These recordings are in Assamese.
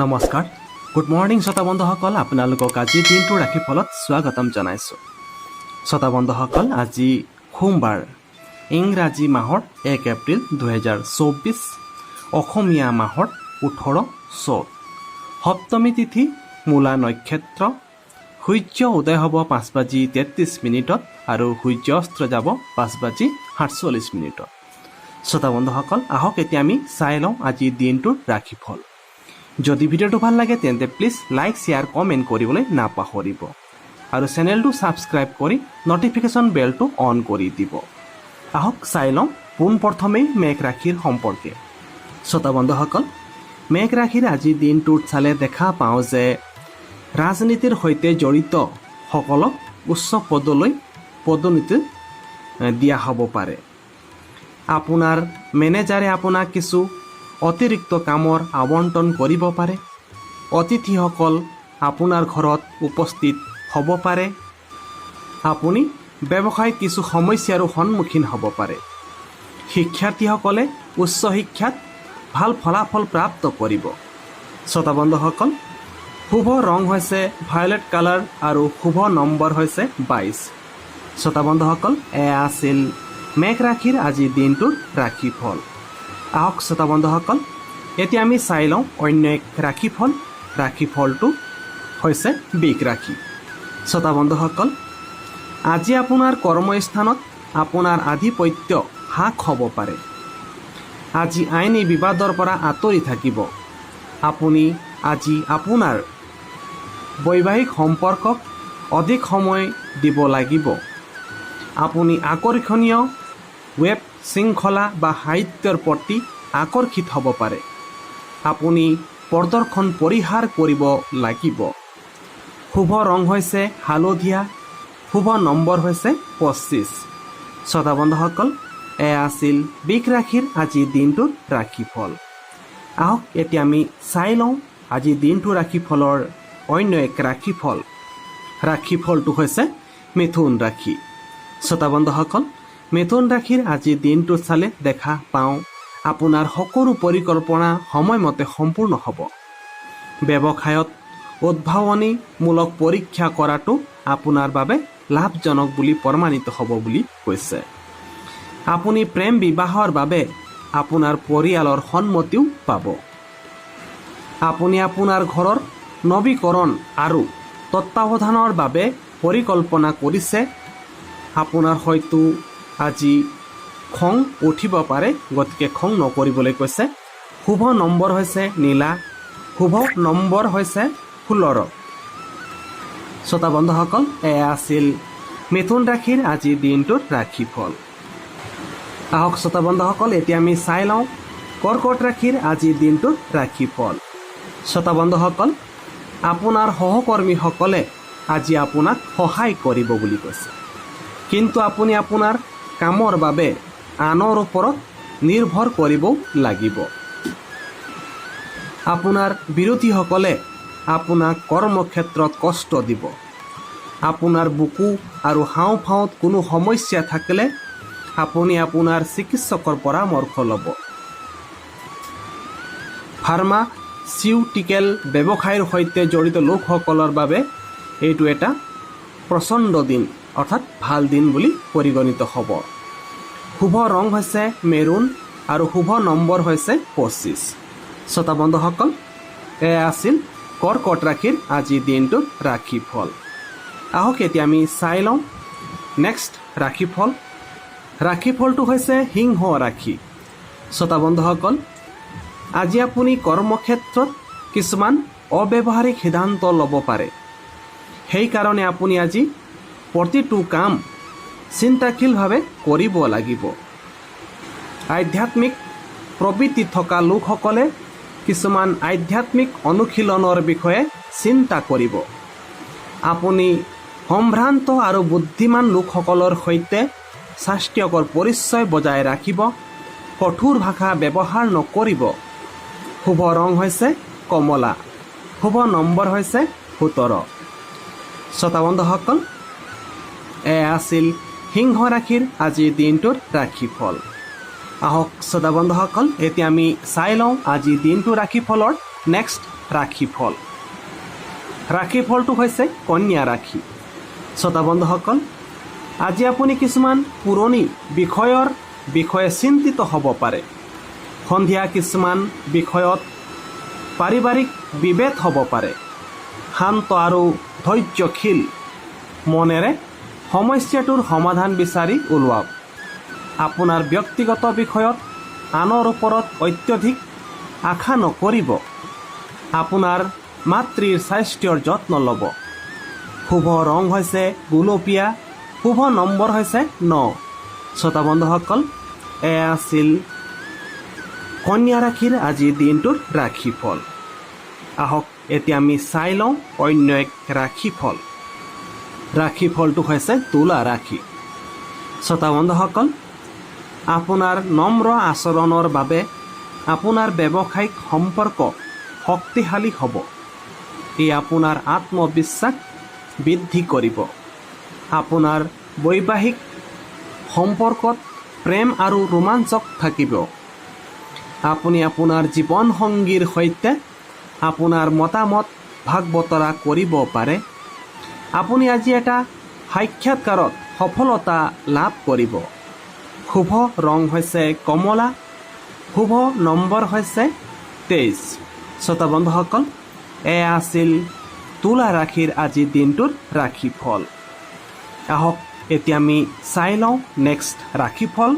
নমস্কাৰ, গুড মৰ্ণিং শ্ৰোতা বন্ধুসকল। আপোনালোকক আজি দিনটোৰ ৰাশিফলত স্বাগতম জনাইছোঁ। শ্ৰোতা বন্ধুসকল, আজি সোমবাৰ, ইংৰাজী মাহৰ 1 এপ্ৰিল 2024, অসমীয়া মাহৰ 18 চ'ত, সপ্তমী তিথি মূলা নক্ষত্ৰ। সূৰ্য উদয় হ'ব 5:33 আৰু সূৰ্য অস্ত যাব 5:48। শ্ৰোতা বন্ধুসকল, আহক এতিয়া আমি চাই লওঁ আজিৰ দিনটোৰ ৰাশিফল। যদি ভিডিঅ'টো ভাল লাগে তেন্তে প্লিজ লাইক, শ্বেয়াৰ, কমেণ্ট কৰিবলৈ নাপাহৰিব আৰু চেনেলটো ছাবস্ক্ৰাইব কৰি নটিফিকেশ্যন বেলটো অন কৰি দিব। আহক চাই লওঁ পোনপ্ৰথমেই মেঘ ৰাশিৰ সম্পৰ্কে। শ্ৰোতা বন্ধুসকল, মেঘ ৰাশিৰ আজিৰ দিনটোত চালে দেখা পাওঁ যে ৰাজনীতিৰ সৈতে জড়িত সকলক উচ্চ পদলৈ পদোন্নতি দিয়া হ'ব পাৰে। আপোনাৰ মেনেজাৰে আপোনাক কিছু অতিৰিক্ত কামৰ আবণ্টন কৰিব পাৰে। অতিথিসকল আপোনাৰ ঘৰত উপস্থিত হ'ব পাৰে। আপুনি ব্যৱসায়ত কিছু সমস্যাৰো সন্মুখীন হ'ব পাৰে। শিক্ষাৰ্থীসকলে উচ্চ শিক্ষাত ভাল ফলাফল প্ৰাপ্ত কৰিব। শ্ৰোতা বন্ধুসকল, শুভ ৰং হৈছে ভায়লেট কালাৰ আৰু শুভ নম্বৰ হৈছে 22। শ্ৰোতা বন্ধুসকল, এয়া আছিল মেঘ ৰাশিৰ আজিৰ দিনটোৰ ৰাশিফল। আহক শ্ৰোতা বন্ধুসকল, এতিয়া আমি চাই লওঁ অন্য এক ৰাশিফল। ৰাশিফলটো হৈছে বৃষ ৰাশি। শ্ৰোতা বন্ধুসকল, আজি আপোনাৰ কৰ্মস্থানত আপোনাৰ আধিপত্য হ্ৰাস হ'ব পাৰে। আজি আইনী বিবাদৰ পৰা আঁতৰি থাকিব। আপুনি আজি আপোনাৰ বৈবাহিক সম্পৰ্কক অধিক সময় দিব লাগিব। আপুনি আকৰ্ষণীয় ৱেব শৃংখলা বা সাহিত্যৰ প্ৰতি আকৰ্ষিত হ'ব পাৰে। আপুনি প্ৰদৰ্শন পৰিহাৰ কৰিব লাগিব। শুভ ৰং হৈছে হালধীয়া, শুভ নম্বৰ হৈছে 25। শ্ৰোতা বন্ধুসকল, এয়া আছিল বৃষ ৰাশিৰ আজিৰ দিনটোৰ ৰাশিফল। আহক এতিয়া আমি চাই লওঁ আজিৰ দিনটোৰ ৰাশিফলৰ অন্য এক ৰাশিফল। ৰাশিফলটো হৈছে মিথুন ৰাশি। শ্ৰোতা বন্ধুসকল, মিথুন ৰাশিৰ আজিৰ দিনটো চালে দেখা পাওঁ আপোনাৰ সকলো পৰিকল্পনা সময়মতে সম্পূৰ্ণ হ'ব। ব্যৱসায়ত উদ্ভাৱনীমূলক পৰীক্ষা কৰাটো আপোনাৰ বাবে লাভজনক বুলি প্ৰমাণিত হ'ব বুলি কৈছে। আপুনি প্ৰেম বিবাহৰ বাবে আপোনাৰ পৰিয়ালৰ সন্মতিও পাব। আপুনি আপোনাৰ ঘৰৰ নৱীকৰণ আৰু তত্বাৱধানৰ বাবে পৰিকল্পনা কৰিছে। আপোনাৰ হয়তো আজি খং উঠিব পাৰে, গতিকে খং নকৰিবলৈ কৈছে। শুভ নম্বৰ হৈছে নীলা, শুভ নম্বৰ হৈছে 16। শ্ৰোতা বন্ধুসকল, এয়া আছিল মিথুন ৰাশিৰ আজিৰ দিনটোৰ ৰাশিফল। আহক শ্ৰোতা বন্ধুসকল, এতিয়া আমি চাই লওঁ কৰ্কট ৰাশিৰ আজিৰ দিনটোৰ ৰাশিফল। শ্ৰোতা বন্ধুসকল, আপোনাৰ সহকৰ্মীসকলে আজি আপোনাক সহায় কৰিব বুলি কৈছে, কিন্তু আপুনি আপোনাৰ কামৰ বাবে আনৰ ওপৰত নিৰ্ভৰ কৰিব লাগিব। আপোনাৰ বিৰোধীসকলে আপোনাক কৰ্মক্ষেত্ৰত কষ্ট দিব। আপোনাৰ বুকু আৰু হাওঁফাওঁত কোনো সমস্যা থাকিলে আপুনি আপোনাৰ চিকিৎসকৰ পৰামৰ্শ ল'ব। ফাৰ্মাচিউটিকেল ব্যৱসায়ৰ সৈতে জড়িত লোকসকলৰ বাবে এইটো এটা প্ৰচণ্ড দিন, অৰ্থাৎ ভাল দিন বুলি পৰিগণিত হ'ব। শুভ ৰং হৈছে মেৰুণ আৰু শুভ নম্বৰ হৈছে 25। শ্ৰোতা বন্ধুসকল, এয়া আছিল কৰ্কট ৰাশিৰ আজিৰ দিনটোৰ ৰাশিফল। আহক এতিয়া আমি চাই লওঁ নেক্সট ৰাশিফল। ৰাশিফলটো হৈছে সিংহ ৰাশি। শ্ৰোতা বন্ধুসকল, আজি আপুনি কৰ্মক্ষেত্ৰত কিছুমান অব্যৱহাৰিক সিদ্ধান্ত ল'ব পাৰে। সেইকাৰণে আপুনি আজি প্ৰতিটো কাম চিন্তাশীলভাৱে কৰিব লাগিব। আধ্যাত্মিক প্ৰবৃত্তি থকা লোকসকলে কিছুমান আধ্যাত্মিক অনুশীলনৰ বিষয়ে চিন্তা কৰিব। আপুনি সম্ভ্ৰান্ত আৰু বুদ্ধিমান লোকসকলৰ সৈতে স্বাস্থ্যকৰ পৰিচয় বজাই ৰাখিব। কঠোৰ ভাষা ব্যৱহাৰ নকৰিব। শুভ ৰং হৈছে কমলা, শুভ নম্বৰ হৈছে 17। শ্ৰোতা বন্ধুসকল, এয়া আছিল সিংহ ৰাশিৰ আজিৰ দিনটোৰ ৰাশিফল। আহক শ্ৰোতা বন্ধুসকল, এতিয়া আমি চাই লওঁ আজিৰ দিনটোৰ ৰাশিফলৰ নেক্সট ৰাশিফল। ৰাশিফলটো হৈছে কন্যা ৰাশি। শ্ৰোতা বন্ধুসকল, আজি আপুনি কিছুমান পুৰণি বিষয়ৰ বিষয়ে চিন্তিত হ'ব পাৰে। সন্ধিয়া কিছুমান বিষয়ত পাৰিবাৰিক বিভেদ হ'ব পাৰে। শান্ত আৰু ধৈৰ্যশীল মনেৰে সমস্যাটোৰ সমাধান বিচাৰি উলিয়াওক। আপোনাৰ ব্যক্তিগত বিষয়ত আনৰ ওপৰত অত্যধিক আশা নকৰিব। আপোনাৰ মাতৃৰ স্বাস্থ্যৰ যত্ন ল'ব। শুভ ৰং হৈছে গুলপীয়া, শুভ নম্বৰ হৈছে 9। শ্ৰোতা বন্ধুসকল, এয়া আছিল কন্যা ৰাশিৰ আজিৰ দিনটোৰ ৰাশিফল। আহক এতিয়া আমি চাই লওঁ অন্য এক ৰাশিফল। ৰাশিফলটো হৈছে তুলা ৰাশি। শ্ৰোতা বন্ধুসকল, আপোনাৰ নম্ৰ আচৰণৰ বাবে আপোনাৰ ব্যৱসায়িক সম্পৰ্ক শক্তিশালী হ'ব। ই আপোনাৰ আত্মবিশ্বাস বৃদ্ধি কৰিব। আপোনাৰ বৈবাহিক সম্পৰ্কত প্ৰেম আৰু ৰোমাঞ্চক থাকিব। আপুনি আপোনাৰ জীৱনসংগীৰ সৈতে আপোনাৰ মতামত ভাগ বতৰা কৰিব পাৰে। আপুনি আজি এটা সাক্ষাৎকাৰত সফলতা লাভ কৰিব। শুভ ৰং হৈছে কমলা, শুভ নম্বৰ হৈছে 23। শ্ৰোতা বন্ধুসকল, এয়া আছিল তুলা ৰাশিৰ আজিৰ দিনটোৰ ৰাশিফল। আহক এতিয়া আমি চাই লওঁ নেক্সট ৰাশিফল।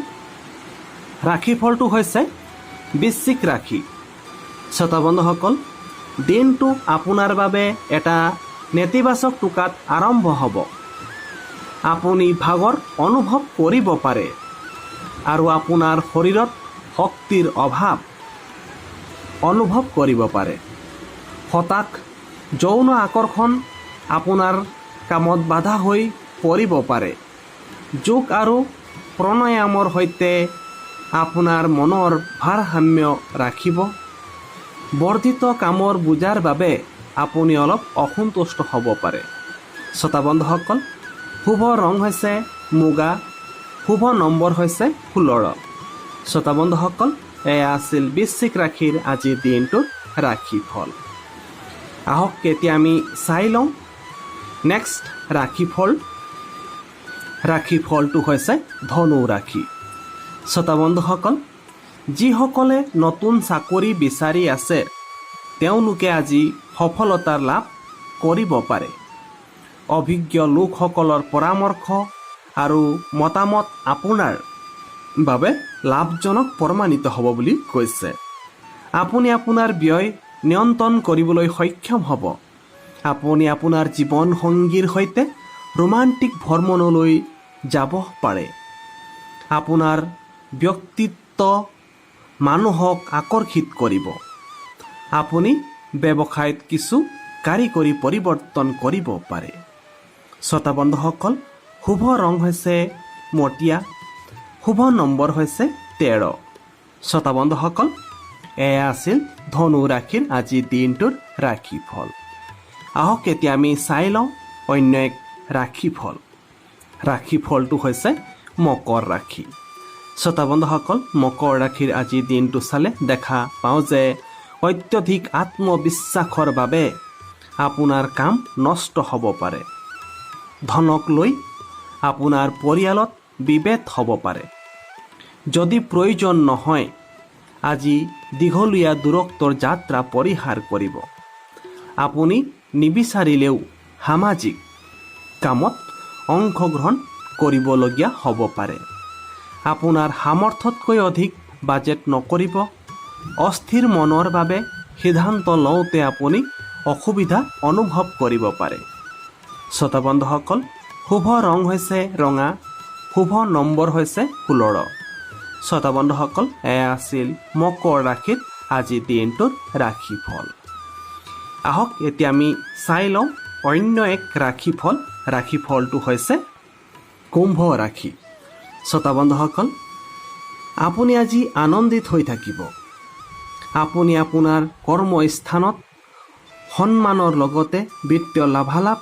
ৰাশিফলটো হৈছে বৃশ্চিক ৰাশি। শ্ৰোতা বন্ধুসকল, দিনটো আপোনাৰ বাবে এটা নেতিবাচক টোকাত আৰম্ভ হ'ব। আপুনি ভাগৰ অনুভৱ কৰিব পাৰে আৰু আপোনাৰ শৰীৰত শক্তিৰ অভাৱ অনুভৱ কৰিব পাৰে। হঠাৎ যৌন আকৰ্ষণ আপোনাৰ কামত বাধা হৈ পৰিব পাৰে। যোগ আৰু প্ৰণায়ামৰ সৈতে আপোনাৰ মনৰ ভাৰসাম্য ৰাখিব। বৰ্ধিত কামৰ বোজাৰ বাবে আপুনি অলপ অসন্তুষ্ট হ'ব পাৰে। শ্ৰোতা বন্ধুসকল, শুভ ৰং হৈছে মুগা, শুভ নম্বৰ হৈছে 16। শ্ৰোতা বন্ধুসকল, এয়া আছিল বৃশ্চিক ৰাশিৰ আজিৰ দিনটোৰ ৰাশিফল। আহক এতিয়া আমি চাই লওঁ নেক্সট ৰাশিফল। ৰাশিফলটো হৈছে ধনু ৰাশি। শ্ৰোতা বন্ধুসকল, যিসকলে নতুন চাকৰি বিচাৰি আছে তেওঁলোকে আজি সফলতা লাভ কৰিব পাৰে। অভিজ্ঞ লোকসকলৰ পৰামৰ্শ আৰু মতামত আপোনাৰ বাবে লাভজনক প্ৰমাণিত হ'ব বুলি কৈছে। আপুনি আপোনাৰ ব্যয় নিয়ন্ত্ৰণ কৰিবলৈ সক্ষম হ'ব। আপুনি আপোনাৰ জীৱনসংগীৰ সৈতে ৰোমান্টিক ভ্ৰমণলৈ যাব পাৰে। আপোনাৰ ব্যক্তিত্ব মানুহক আকৰ্ষিত কৰিব। আপুনি ব্যৱসায়ত কিছু কাৰিকৰী পৰিৱৰ্তন কৰিব পাৰে। শ্ৰোতা বন্ধুসকল, শুভ ৰং হৈছে মটীয়া, শুভ নম্বৰ হৈছে 13। শ্ৰোতা বন্ধুসকল, এয়া আছিল ধনু ৰাশিৰ আজিৰ দিনটোৰ ৰাশিফল। আহক এতিয়া আমি চাই লওঁ অন্য এক ৰাশিফল। ৰাশিফলটো হৈছে মকৰ ৰাশি। শ্ৰোতা বন্ধুসকল, মকৰ ৰাশিৰ আজিৰ দিনটো চালে দেখা পাওঁ যে অত্যধিক আত্মবিশ্বাসৰ বাবে আপোনাৰ কাম নষ্ট হ'ব পাৰে। ধনক লৈ আপোনাৰ পৰিয়ালত বিভেদ হ'ব পাৰে। যদি প্ৰয়োজন নহয়, আজি দীঘলীয়া দূৰত্বৰ যাত্ৰা পৰিহাৰ কৰিব। আপুনি নিবিচাৰিলেও সামাজিক কামত অংশগ্ৰহণ কৰিবলগীয়া হ'ব পাৰে। আপোনাৰ সামৰ্থ্যতকৈ অধিক বাজেট নকৰিব। অস্থিৰ মনৰ বাবে সিদ্ধান্ত লওঁতে আপুনি অসুবিধা অনুভৱ কৰিব পাৰে। শ্ৰোতা বন্ধুসকল, শুভ ৰং হৈছে ৰঙা, শুভ নম্বৰ হৈছে 16। শ্ৰোতা বন্ধুসকল, এয়া আছিল মকৰ ৰাশিৰ আজিৰ দিনটোৰ ৰাশিফল। আহক এতিয়া আমি চাই লওঁ অন্য এক ৰাশিফল। ৰাশিফলটো হৈছে কুম্ভ ৰাশি। শ্ৰোতা বন্ধুসকল, আপুনি আজি আনন্দিত হৈ থাকিব। আপুনি আপোনাৰ কৰ্মস্থানত সন্মানৰ লগতে বিত্তীয় লাভালাভ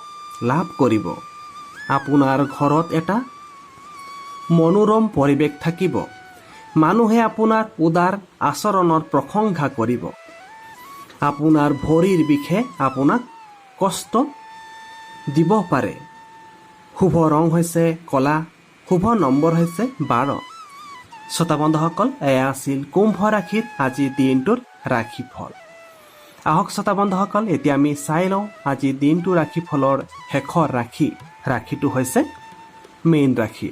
লাভ কৰিব। আপোনাৰ ঘৰত এটা মনোৰম পৰিৱেশ থাকিব। মানুহে আপোনাৰ উদাৰ আচৰণৰ প্ৰশংসা কৰিব। আপোনাৰ ভৰিৰ বিষে আপোনাক কষ্ট দিব পাৰে। শুভ ৰং হৈছে ক'লা, শুভ নম্বৰ হৈছে 12। শ্ৰোতা বন্ধুসকল, এয়া আছিল কুম্ভ ৰাশিৰ আজিৰ দিনটোৰ ৰাশিফল। আহক শ্ৰোতা বন্ধুসকল, এতিয়া আমি চাই লওঁ আজিৰ দিনটোৰ ৰাশিফলৰ শেষৰ ৰাশিটো হৈছে মীন ৰাশি।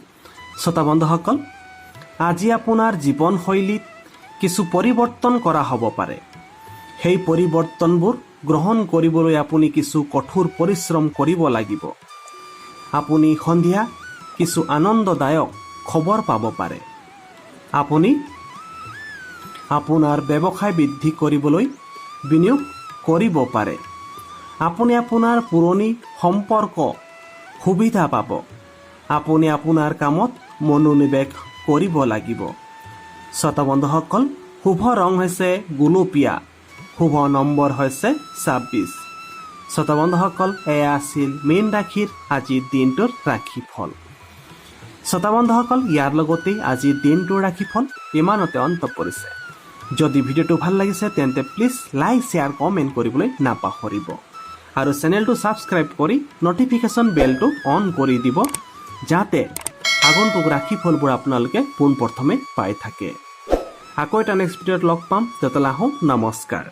শ্ৰোতা বন্ধুসকল, আজি আপোনাৰ জীৱনশৈলীত কিছু পৰিৱৰ্তন কৰা হ'ব পাৰে। সেই পৰিৱৰ্তনবোৰ গ্ৰহণ কৰিবলৈ আপুনি কিছু কঠোৰ পৰিশ্ৰম কৰিব লাগিব। আপুনি সন্ধিয়া কিছু আনন্দদায়ক খবৰ পাব পাৰে। আপুনি আপোনাৰ ব্যৱসায় বৃদ্ধি কৰিবলৈ বিনিয়োগ কৰিব পাৰে। আপুনি আপোনাৰ পুৰণি সম্পৰ্ক সুবিধা পাব। আপুনি আপোনাৰ কামত মনোনিৱেশ কৰিব লাগিব। শ্ৰোতা বন্ধুসকল, শুভ ৰং হৈছে গুলপীয়া, শুভ নম্বৰ হৈছে 26। শ্ৰোতা বন্ধুসকল, এয়া আছিল মীন ৰাশিৰ আজিৰ দিনটোৰ ৰাশিফল। শ্ৰোতা বন্ধুসকল, ইয়াৰ লগতে আজিৰ দিনটোৰ ৰাশিফল ইমানতে অন্ত পৰিছে। যদি ভিডিঅ'টো ভাল লাগিছে তেন্তে প্লিজ লাইক, শ্বেয়াৰ, কমেণ্ট কৰিবলৈ নাপাহৰিব আৰু চেনেলটো ছাবস্ক্ৰাইব কৰি নটিফিকেশ্যন বেলটো অন কৰি দিব, যাতে আগন্তুক ৰাশিফলবোৰ আপোনালোকে পোনপ্ৰথমে পাই থাকে। আকৌ এটা নেক্সট ভিডিঅ'ত লগ পাম। তেতিয়ালৈ আহোঁ, নমস্কাৰ।